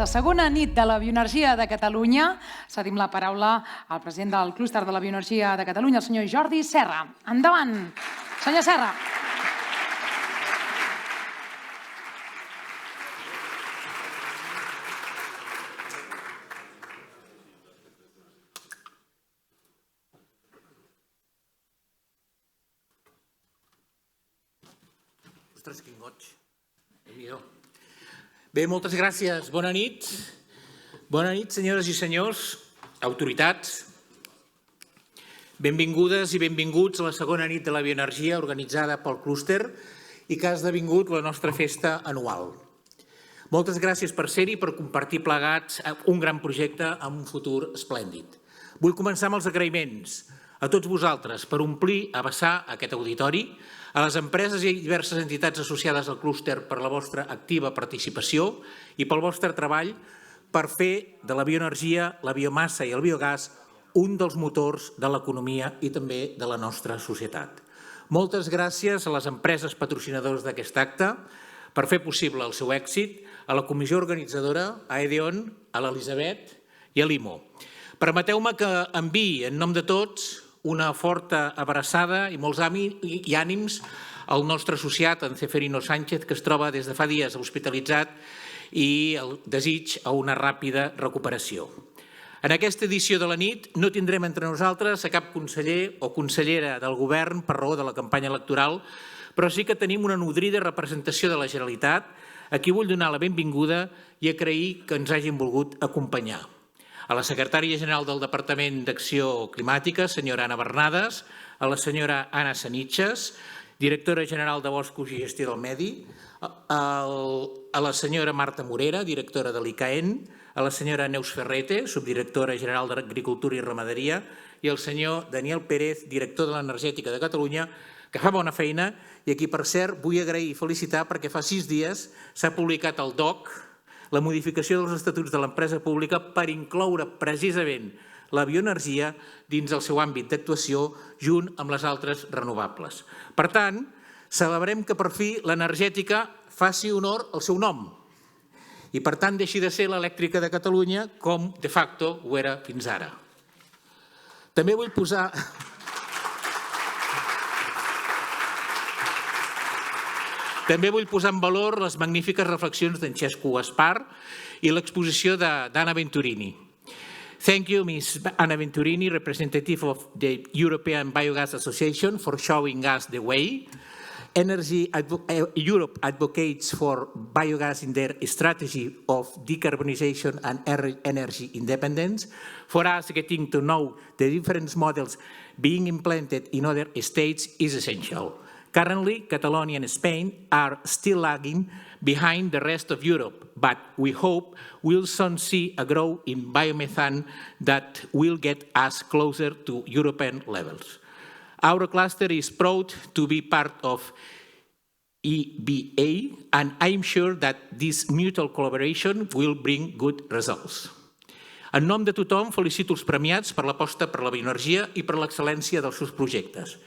aquesta segona nit de la Bioenergia de Catalunya. Cedim la paraula al president del clúster de la Bioenergia de Catalunya, el senyor Jordi Serra. Endavant, senyor Serra. Ostres, quin goig. Bé, moltes gràcies. Bona nit. Bona nit, senyores i senyors, autoritats. Benvingudes i benvinguts a la segona nit de la bioenergia organitzada pel clúster i que ha esdevingut la nostra festa anual. Moltes gràcies per ser-hi i per compartir plegats un gran projecte amb un futur esplèndid. Vull començar amb els agraïments a tots vosaltres per omplir, vessar aquest auditori, a les empreses i diverses entitats associades al clúster per la vostra activa participació i pel vostre treball per fer de la bioenergia, la biomassa i el biogàs un dels motors de l'economia i també de la nostra societat. Moltes gràcies a les empreses patrocinadores d'aquest acte per fer possible el seu èxit, a la comissió organitzadora, a Edeon, a l'Elisabet i a l'IMO. Permeteu-me que enviï en nom de tots una forta abraçada i molts ànims al nostre associat, en Ceferino Sánchez, que es troba des de fa dies hospitalitzat i el desig a una ràpida recuperació. En aquesta edició de la nit no tindrem entre nosaltres a cap conseller o consellera del govern per raó de la campanya electoral, però sí que tenim una nodrida representació de la Generalitat, a qui vull donar la benvinguda i agrair que ens hagin volgut acompanyar. A la secretària general del Departament d'Acció Climàtica, senyora Anna Bernades, a la senyora Anna Sanitxes, directora general de Boscos i Gestió del Medi, a la senyora Marta Morera, directora de l'ICAEN, a la senyora Neus Ferrete, subdirectora general d'Agricultura i Ramaderia, i el senyor Daniel Pérez, director de l'Energètica de Catalunya, que fa bona feina i a qui, per cert, vull agrair i felicitar perquè fa 6 dies s'ha publicat al DOC la modificació dels estatuts de l'empresa pública per incloure precisament la bioenergia dins el seu àmbit d'actuació junt amb les altres renovables. Per tant, celebrem que per fi l'energètica faci honor al seu nom i per tant deixi de ser l'elèctrica de Catalunya com de facto ho era fins ara. També vull posar en valor les magnífiques reflexions d'en Cesco Gaspar i l'exposició d'Anna Venturini. Thank you, Ms. Anna Venturini, representative of the European Biogas Association, for showing us the way. Europe advocates for biogas in their strategy of decarbonization and energy independence. For us, getting to know the different models being implemented in other states is essential. Currently, Catalonia and Spain are still lagging behind the rest of Europe, but we hope we'll soon see a growth in biomethane that will get us closer to European levels. Our cluster is proud to be part of EBA, and I'm sure that this mutual collaboration will bring good results. En nom de tothom, felicito els premiats per l'aposta per la bioenergia i per l'excel·lència dels seus projectes.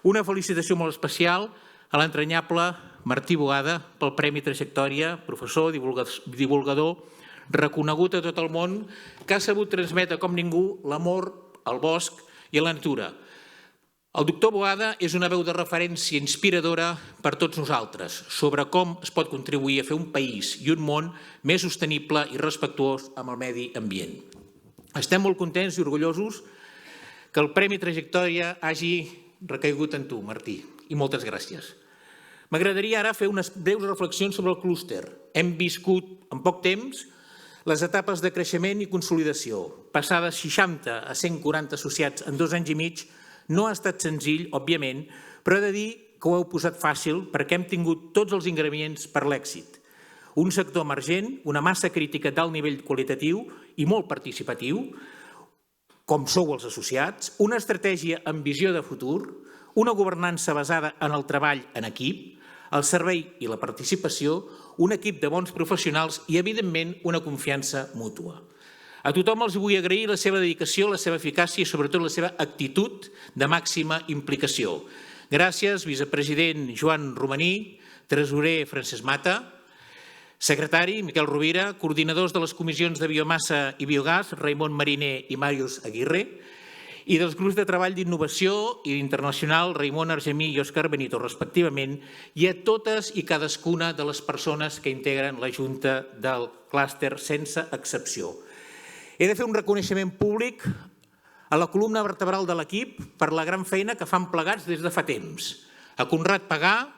Una felicitació molt especial a l'entranyable Martí Boada pel Premi Trajectòria, professor, divulgador, reconegut a tot el món, que ha sabut transmetre com ningú l'amor al bosc i a la natura. El doctor Boada és una veu de referència inspiradora per tots nosaltres sobre com es pot contribuir a fer un país i un món més sostenible i respectuós amb el medi ambient. Estem molt contents i orgullosos que el Premi Trajectòria hagi recaigut en tu, Martí, i moltes gràcies. M'agradaria ara fer unes breus reflexions sobre el clúster. Hem viscut en poc temps les etapes de creixement i consolidació. Passar de 60 a 140 associats en 2 anys i mig no ha estat senzill, òbviament, però he de dir que ho heu posat fàcil perquè hem tingut tots els ingredients per l'èxit. Un sector emergent, una massa crítica d'alt nivell qualitatiu i molt participatiu, com sou els associats, una estratègia amb visió de futur, una governança basada en el treball en equip, el servei i la participació, un equip de bons professionals i, evidentment, una confiança mútua. A tothom els vull agrair la seva dedicació, la seva eficàcia i, sobretot, la seva actitud de màxima implicació. Gràcies, vicepresident Joan Romaní, tresorer Francesc Mata, Secretari, Miquel Rovira, coordinadors de les comissions de biomassa i biogàs, Raimon Mariner i Màrius Aguirre, i dels grups de treball d'innovació i internacional, Raimon Argemí i Òscar Benito, respectivament, i a totes i cadascuna de les persones que integren la Junta del clúster, sense excepció. He de fer un reconeixement públic a la columna vertebral de l'equip per la gran feina que fan plegats des de fa temps. A Conrad Pagà,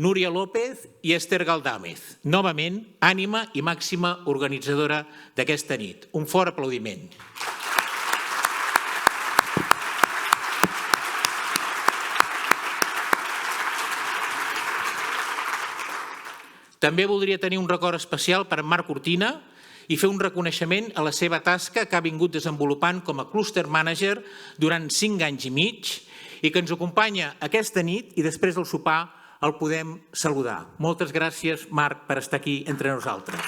Núria López i Esther Galdàmez. Novament, ànima i màxima organitzadora d'aquesta nit. Un fort aplaudiment. També voldria tenir un record especial per en Marc Cortina i fer un reconeixement a la seva tasca que ha vingut desenvolupant com a Cluster Manager durant 5 anys i mig i que ens acompanya aquesta nit i després del sopar el podem saludar. Moltes gràcies, Marc, per estar aquí entre nosaltres.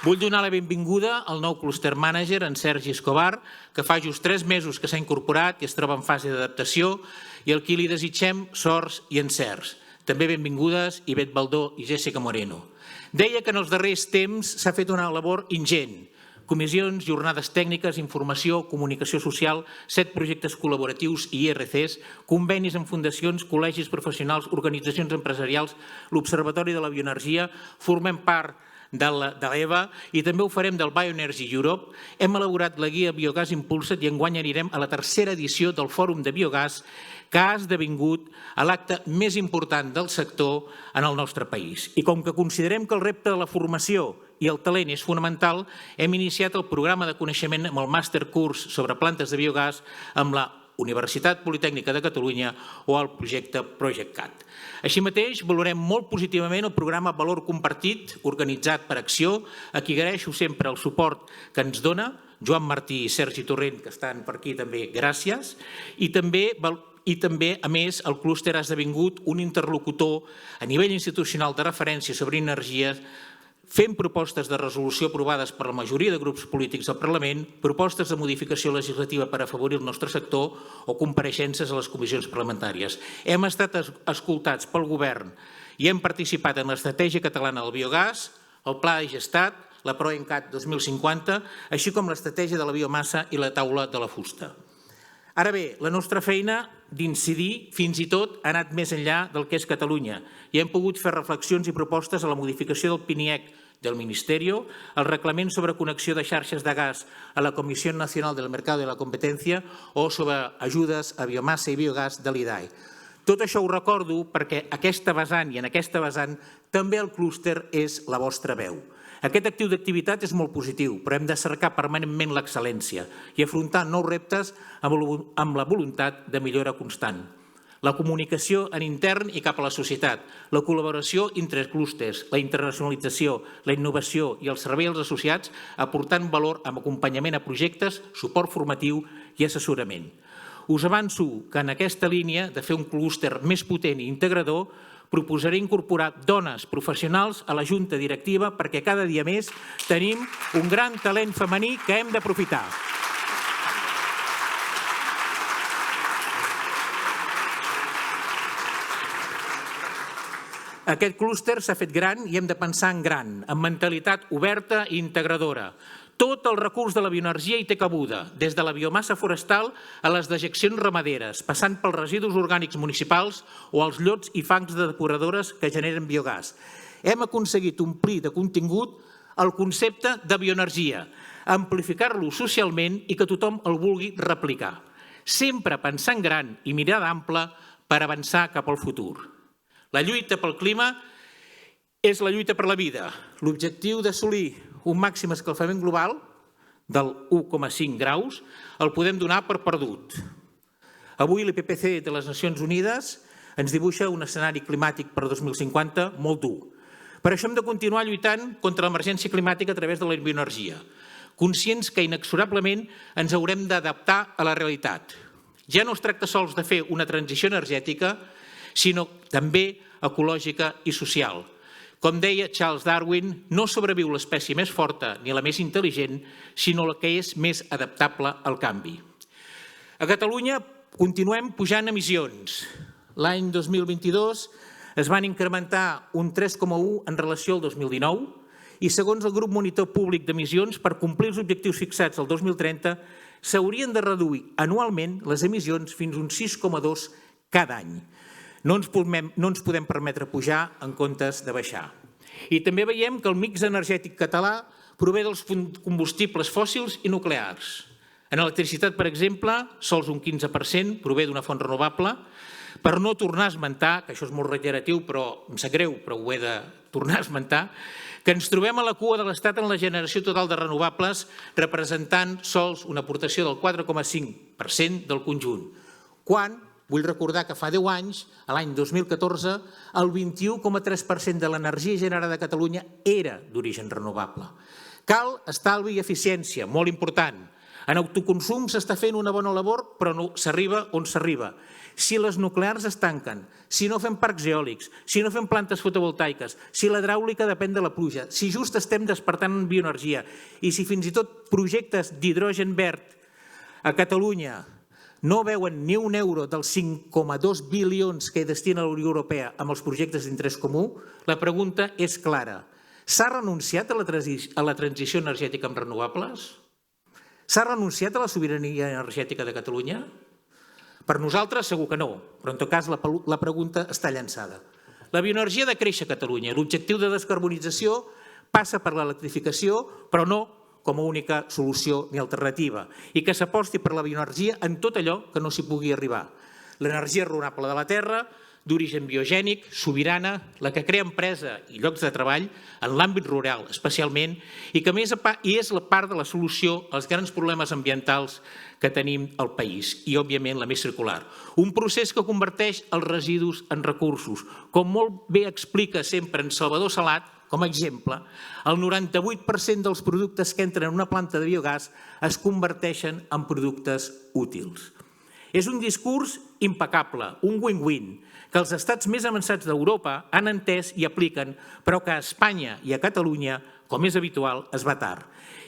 Vull donar la benvinguda al nou Cluster Manager, en Sergi Escobar, que fa just 3 mesos que s'ha incorporat i es troba en fase d'adaptació i al qui li desitgem sorts i encerts. També benvingudes Ivet Baldó i Jessica Moreno. Deia que en els darrers temps s'ha fet una labor ingent. Comissions, jornades tècniques, informació, comunicació social, 7 projectes col·laboratius i IRCs, convenis amb fundacions, col·legis professionals, organitzacions empresarials, l'Observatori de la Bioenergia, formem part de l'EVA i també ho farem del Bioenergy Europe. Hem elaborat la guia Biogàs Impulsa't i enguany anirem a la 3a edició del Fòrum de Biogàs que ha esdevingut a l'acte més important del sector en el nostre país. I com que considerem que el repte de la formació i el talent és fonamental, hem iniciat el programa de coneixement amb el màster curs sobre plantes de biogàs amb la Universitat Politècnica de Catalunya o el projecte ProjectCat. Així mateix, valorem molt positivament el programa Valor Compartit, organitzat per Acció, a qui agraeixo sempre el suport que ens dona, Joan Martí i Sergi Torrent, que estan per aquí també, gràcies, i també, a més, el clúster ha esdevingut un interlocutor a nivell institucional de referència sobre energies, fent propostes de resolució aprovades per la majoria de grups polítics del Parlament, propostes de modificació legislativa per afavorir el nostre sector o compareixences a les comissions parlamentàries. Hem estat escoltats pel govern i hem participat en l'Estratègia Catalana del Biogàs, el Pla de Gestat, la ProEncat 2050, així com l'Estratègia de la Biomassa i la Taula de la Fusta. Ara bé, la nostra feina d'incidir fins i tot ha anat més enllà del que és Catalunya i hem pogut fer reflexions i propostes a la modificació del PNIEC del Ministerio, el reglament sobre connexió de xarxes de gas a la Comissió Nacional del Mercado de la Competencia o sobre ajudes a biomassa i biogàs de l'IDAE. Tot això ho recordo perquè aquesta vessant i en aquesta vessant també el clúster és la vostra veu. Aquest actiu d'activitat és molt positiu, però hem de cercar permanentment l'excel·lència i afrontar nous reptes amb la voluntat de millora constant. La comunicació en intern i cap a la societat, la col·laboració entre clústers, la internacionalització, la innovació i el servei als associats aportant valor amb acompanyament a projectes, suport formatiu i assessorament. Us avanço que en aquesta línia de fer un clúster més potent i integrador proposaré incorporar dones professionals a la Junta Directiva perquè cada dia més tenim un gran talent femení que hem d'aprofitar. Aquest clúster s'ha fet gran i hem de pensar en gran, amb mentalitat oberta i integradora. Tot el recurs de la bioenergia hi té cabuda, des de la biomassa forestal a les dejeccions ramaderes, passant pels residus orgànics municipals o els llots i fangs de depuradores que generen biogàs. Hem aconseguit omplir de contingut el concepte de bioenergia, amplificar-lo socialment i que tothom el vulgui replicar. Sempre pensant gran i mirada ampla per avançar cap al futur. La lluita pel clima és la lluita per la vida. L'objectiu d'assolir un màxim escalfament global del 1,5 graus el podem donar per perdut. Avui l'IPCC de les Nacions Unides ens dibuixa un escenari climàtic per 2050 molt dur. Per això hem de continuar lluitant contra l'emergència climàtica a través de la bioenergia, conscients que inexorablement ens haurem d'adaptar a la realitat. Ja no es tracta sols de fer una transició energètica, sinó també ecològica i social. Com deia Charles Darwin, no sobreviu l'espècie més forta ni la més intel·ligent, sinó la que és més adaptable al canvi. A Catalunya Continuem pujant emissions. L'any 2022 es van incrementar un 3,1 en relació al 2019 i segons el grup monitor públic d'emissions, per complir els objectius fixats al 2030, s'haurien de reduir anualment les emissions fins a un 6,2 cada any. No ens podem permetre pujar en comptes de baixar. I també veiem que el mix energètic català prové dels combustibles fòssils i nuclears. En electricitat, per exemple, sols un 15% prové d'una font renovable, per no tornar a esmentar, que això és molt reiteratiu, però em sap greu, però ho he de tornar a esmentar, que ens trobem a la cua de l'Estat en la generació total de renovables, representant sols una aportació del 4,5% del conjunt, quan, vull recordar que fa 10 anys, l'any 2014, el 21,3% de l'energia generada a Catalunya era d'origen renovable. Cal estalvi i eficiència, molt important. En autoconsum s'està fent una bona labor, però no s'arriba on s'arriba. Si les nuclears es tanquen, si no fem parcs eòlics, si no fem plantes fotovoltaiques, si la hidràulica depèn de la pluja, si just estem despertant en bioenergia i si fins i tot projectes d'hidrogen verd a Catalunya no veuen ni un euro dels 5,2 bilions que destina la Unió Europea amb els projectes d'interès comú, la pregunta és clara. S'ha renunciat a la transició energètica amb renovables? S'ha renunciat a la sobirania energètica de Catalunya? Per nosaltres segur que no, però en tot cas la pregunta està llançada. La bioenergia ha de créixer a Catalunya. L'objectiu de descarbonització passa per l'electrificació, però no com a única solució ni alternativa, i que s'aposti per la bioenergia en tot allò que no s'hi pugui arribar. L'energia renovable de la terra, d'origen biogènic, sobirana, la que crea empresa i llocs de treball en l'àmbit rural especialment i que és la part de la solució als grans problemes ambientals que tenim al país i, òbviament, la més circular. Un procés que converteix els residus en recursos. Com molt bé explica sempre en Salvador Salat, com a exemple, el 98% dels productes que entren en una planta de biogàs es converteixen en productes útils. És un discurs impecable, un win-win, que els estats més avançats d'Europa han entès i apliquen, però que a Espanya i a Catalunya, com és habitual, es va tard.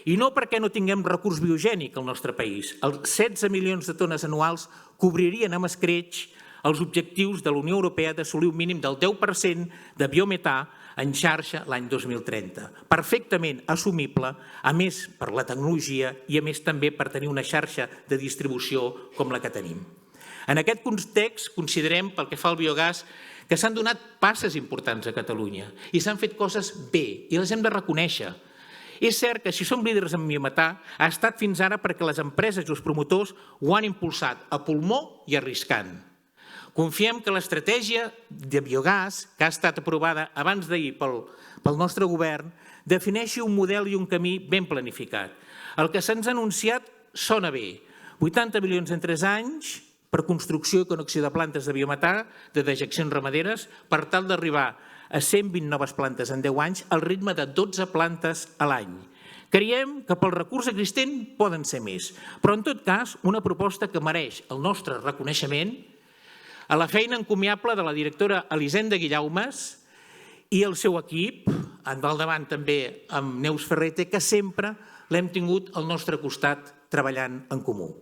I no perquè no tinguem recurs biogènic al nostre país. Els 16 milions de tones anuals cobririen amb escreix els objectius de la Unió Europea d'assolir un mínim del 10% de biometà en xarxa l'any 2030. Perfectament assumible, a més per la tecnologia i a més també per tenir una xarxa de distribució com la que tenim. En aquest context, considerem, pel que fa al biogàs, que s'han donat passes importants a Catalunya i s'han fet coses bé i les hem de reconèixer. És cert que si som líders en biometà ha estat fins ara perquè les empreses i els promotors ho han impulsat a pulmó i arriscant. Confiem que l'estratègia de biogàs, que ha estat aprovada abans d'ahir pel nostre govern, defineixi un model i un camí ben planificat. El que se'ns ha anunciat sona bé. 80 milions en 3 anys per construcció i connexió de plantes de biometà, de dejeccions ramaderes, per tal d'arribar a 120 noves plantes en 10 anys al ritme de 12 plantes a l'any. Creiem que pel recurs existent poden ser més, però en tot cas una proposta que mereix el nostre reconeixement a la feina encomiable de la directora Elisenda Guillaumes i el seu equip, al davant també amb Neus Ferrete, que sempre l'hem tingut al nostre costat treballant en comú.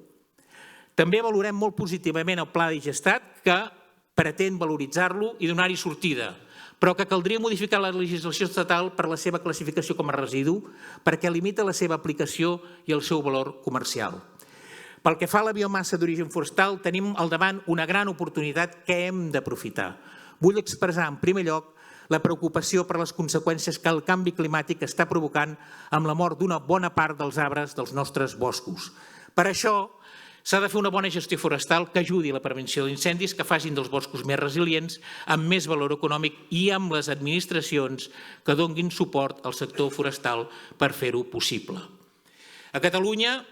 També valorem molt positivament el Pla Digestat, que pretén valoritzar-lo i donar-hi sortida, però que caldria modificar la legislació estatal per la seva classificació com a residu perquè limita la seva aplicació i el seu valor comercial. Pel que fa a la biomassa d'origen forestal, tenim al davant una gran oportunitat que hem d'aprofitar. Vull expressar, en primer lloc, la preocupació per les conseqüències que el canvi climàtic està provocant amb la mort d'una bona part dels arbres dels nostres boscos. Per això, s'ha de fer una bona gestió forestal que ajudi a la prevenció d'incendis, que facin dels boscos més resilients, amb més valor econòmic i amb les administracions que donin suport al sector forestal per fer-ho possible. A Catalunya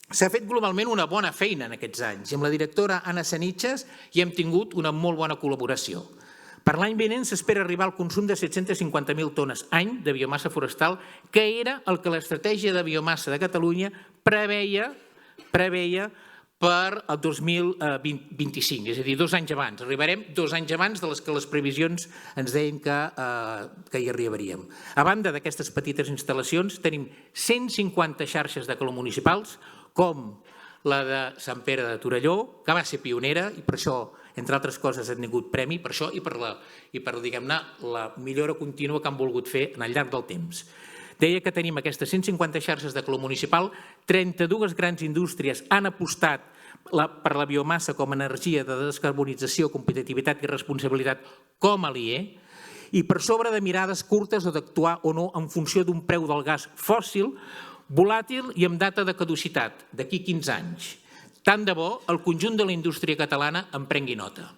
s'ha fet globalment una bona feina en aquests anys i amb la directora Anna Seniches hi hem tingut una molt bona col·laboració. Per l'any vinent s'espera arribar al consum de 750.000 tones any de biomassa forestal, que era el que l'estratègia de biomassa de Catalunya preveia per el 2025, és a dir, 2 anys abans. Arribarem 2 anys abans de les que les previsions ens deien que hi arribaríem. A banda d'aquestes petites instal·lacions, tenim 150 xarxes de calor municipals, com la de Sant Pere de Torelló, que va ser pionera i per això, entre altres coses, ha tingut premi, per això i per diguem-ne, la millora contínua que han volgut fer al llarg del temps. Deia que tenim aquestes 150 xarxes de calor municipal, 32 grans indústries han apostat per la biomassa com a energia de descarbonització, competitivitat i responsabilitat com a aliè, i per sobre de mirades curtes o d'actuar o no en funció d'un preu del gas fòssil, volàtil i amb data de caducitat, d'aquí 15 anys. Tant de bo el conjunt de la indústria catalana en prengui nota.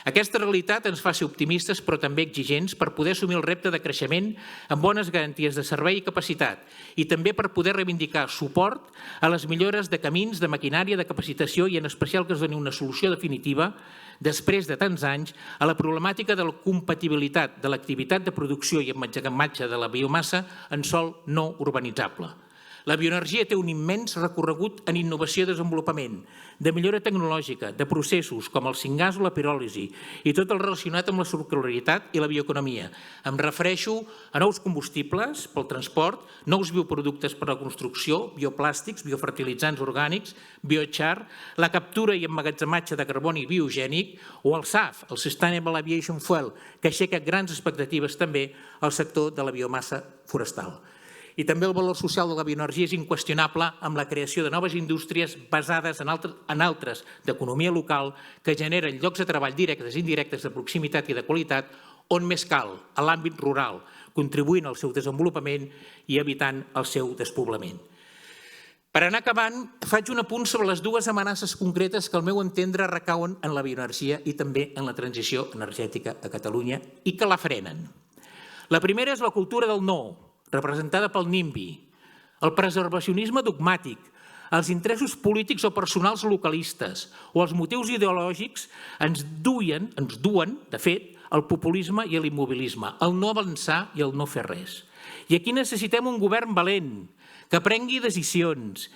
Aquesta realitat ens fa ser optimistes però també exigents per poder assumir el repte de creixement amb bones garanties de servei i capacitat i també per poder reivindicar suport a les millores de camins, de maquinària, de capacitació i en especial que es doni una solució definitiva després de tants anys a la problemàtica de la compatibilitat de l'activitat de producció i emmagatzematge de la biomassa en sòl no urbanitzable. La bioenergia té un immens recorregut en innovació i desenvolupament, de millora tecnològica, de processos com el syngas o la piròlisi i tot el relacionat amb la circularitat i la bioeconomia. Em refereixo a nous combustibles pel transport, nous bioproductes per a la construcció, bioplàstics, biofertilitzants orgànics, biochar, la captura i emmagatzematge de carboni biogènic o el SAF, el Sustainable Aviation Fuel, que aixeca grans expectatives també al sector de la biomassa forestal. I també el valor social de la bioenergia és inqüestionable amb la creació de noves indústries basades en altres d'economia local que generen llocs de treball directes i indirectes de proximitat i de qualitat on més cal, a l'àmbit rural, contribuint al seu desenvolupament i evitant el seu despoblament. Per anar acabant, faig un apunt sobre les dues amenaces concretes que al meu entendre recauen en la bioenergia i també en la transició energètica a Catalunya i que la frenen. La primera és la cultura del no, representada pel NIMBY, el preservacionisme dogmàtic, els interessos polítics o personals localistes o els motius ideològics ens duen, de fet, al populisme i a l'immobilisme, al no avançar i al no fer res. I aquí necessitem un govern valent, que prengui decisions,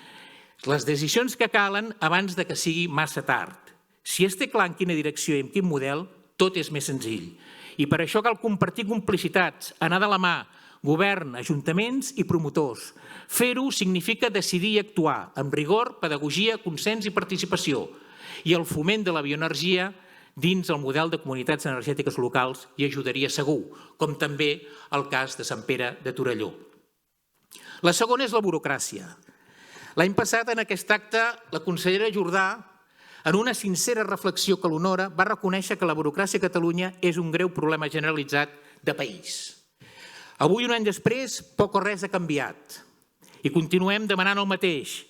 les decisions que calen abans de que sigui massa tard. Si es té clar en quina direcció i en quin model, tot és més senzill. I per això cal compartir complicitats, anar de la mà, govern, ajuntaments i promotors. Fer-ho significa decidir i actuar, amb rigor, pedagogia, consens i participació, i el foment de la bioenergia dins el model de comunitats energètiques locals hi ajudaria segur, com també el cas de Sant Pere de Torelló. La segona és la burocràcia. L'any passat, en aquest acte, la consellera Jordà, en una sincera reflexió que l'honora, va reconèixer que la burocràcia a Catalunya és un greu problema generalitzat de país. Avui, un any després, poc o res ha canviat i continuem demanant el mateix.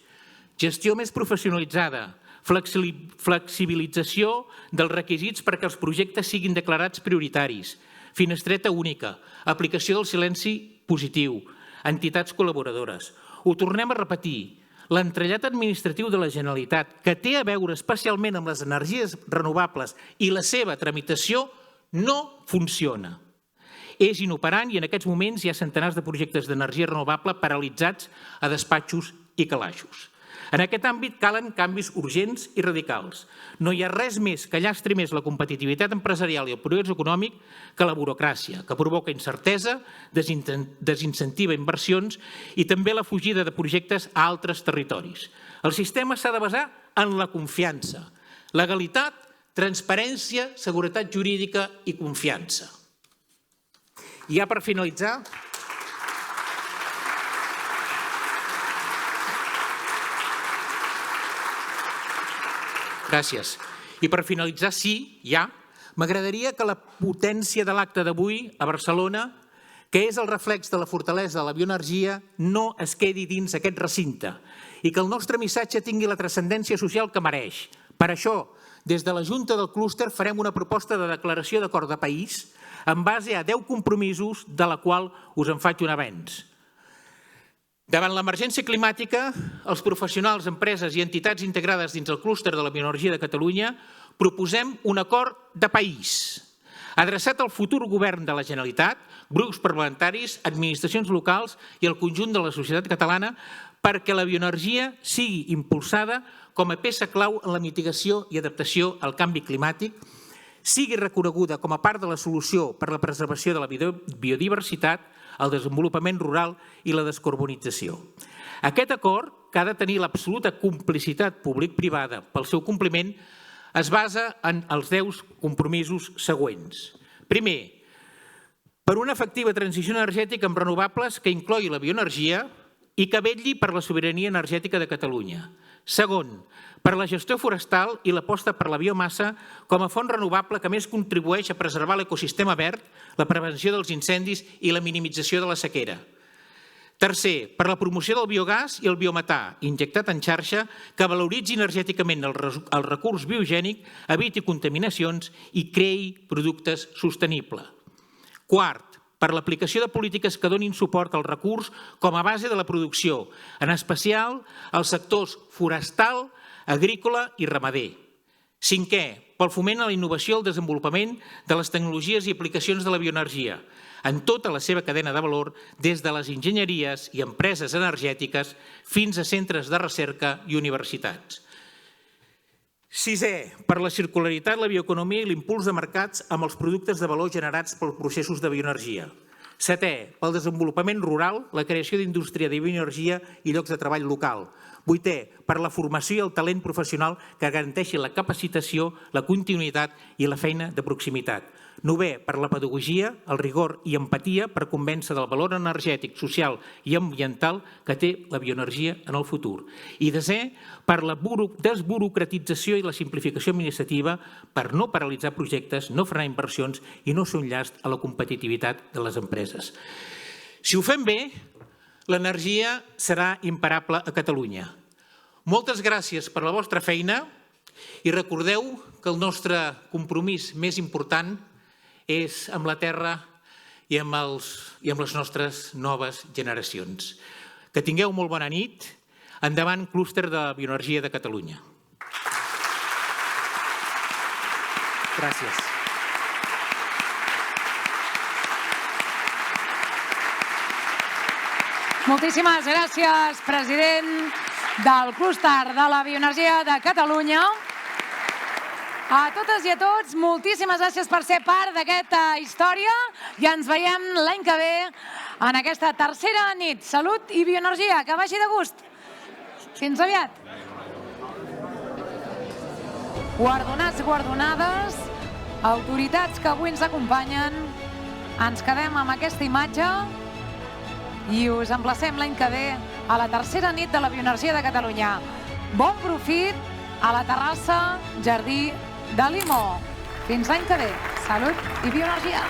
Gestió més professionalitzada, flexibilització dels requisits perquè els projectes siguin declarats prioritaris, finestreta única, aplicació del silenci positiu, entitats col·laboradores. Ho tornem a repetir, l'entrellat administratiu de la Generalitat, que té a veure especialment amb les energies renovables i la seva tramitació, no funciona. És inoperant i en aquests moments hi ha centenars de projectes d'energia renovable paralitzats a despatxos i calaixos. En aquest àmbit calen canvis urgents i radicals. No hi ha res més que llastri més la competitivitat empresarial i el progrés econòmic que la burocràcia, que provoca incertesa, desincentiva inversions i també la fugida de projectes a altres territoris. El sistema s'ha de basar en la confiança, legalitat, transparència, seguretat jurídica i confiança. I ja per finalitzar, gràcies. I per finalitzar, sí, ja, m'agradaria que la potència de l'acte d'avui a Barcelona, que és el reflex de la fortalesa de la bioenergia, no es quedi dins aquest recinte i que el nostre missatge tingui la transcendència social que mereix. Per això, des de la Junta del Clúster farem una proposta de declaració d'acord de país en base a 10 compromisos, de la qual us en faig un avenç. Davant l'emergència climàtica, els professionals, empreses i entitats integrades dins el clúster de la bioenergia de Catalunya proposem un acord de país adreçat al futur govern de la Generalitat, grups parlamentaris, administracions locals i el conjunt de la societat catalana perquè la bioenergia sigui impulsada com a peça clau en la mitigació i adaptació al canvi climàtic, sigui reconeguda com a part de la solució per a la preservació de la biodiversitat, el desenvolupament rural i la descarbonització. Aquest acord que ha de tenir l'absoluta complicitat públic-privada pel seu compliment, es basa en els 10 compromisos següents. Primer, per una efectiva transició energètica amb renovables que inclogui la bioenergia i que vetlli per la sobirania energètica de Catalunya. Segon, per la gestió forestal i l'aposta per la biomassa com a font renovable que més contribueix a preservar l'ecosistema verd, la prevenció dels incendis i la minimització de la sequera. Tercer, per la promoció del biogàs i el biometà, injectat en xarxa, que valoritzi energèticament el recurs biogènic, eviti contaminacions i creï productes sostenibles. Quart, per l'aplicació de polítiques que donin suport al recurs com a base de la producció, en especial als sectors forestal, agrícola i ramader. Cinquè, pel foment a la innovació i el desenvolupament de les tecnologies i aplicacions de la bioenergia, en tota la seva cadena de valor, des de les enginyeries i empreses energètiques fins a centres de recerca i universitats. Sisè, per la circularitat, la bioeconomia i l'impuls de mercats amb els productes de valor generats pels processos de bioenergia. Setè, pel desenvolupament rural, la creació d'indústria de bioenergia i llocs de treball local. Vuitè, per la formació i el talent professional que garanteixi la capacitació, la continuïtat i la feina de proximitat. Novè, per la pedagogia, el rigor i empatia per convèncer del valor energètic, social i ambiental que té la bioenergia en el futur. I desè, per la desburocratització i la simplificació administrativa per no paralitzar projectes, no frenar inversions i no ser un llast a la competitivitat de les empreses. Si ho fem bé, l'energia serà imparable a Catalunya. Moltes gràcies per la vostra feina i recordeu que el nostre compromís més important és amb la terra i amb les nostres noves generacions. Que tingueu molt bona nit. Endavant, Clúster de Bioenergia de Catalunya. Gràcies. Moltíssimes gràcies, president del Clúster de la Bioenergia de Catalunya. A totes i a tots, moltíssimes gràcies per ser part d'aquesta història i ens veiem l'any que ve en aquesta tercera nit. Salut i bioenergia, que vagi de gust. Fins aviat. Guardonats, guardonades, autoritats que avui ens acompanyen, ens quedem amb aquesta imatge i us emplacem l'any que ve a la tercera nit de la Bioenergia de Catalunya. Bon profit a la terrassa Jardí de Limó. Fins l'any que ve. Salut i bioenergia.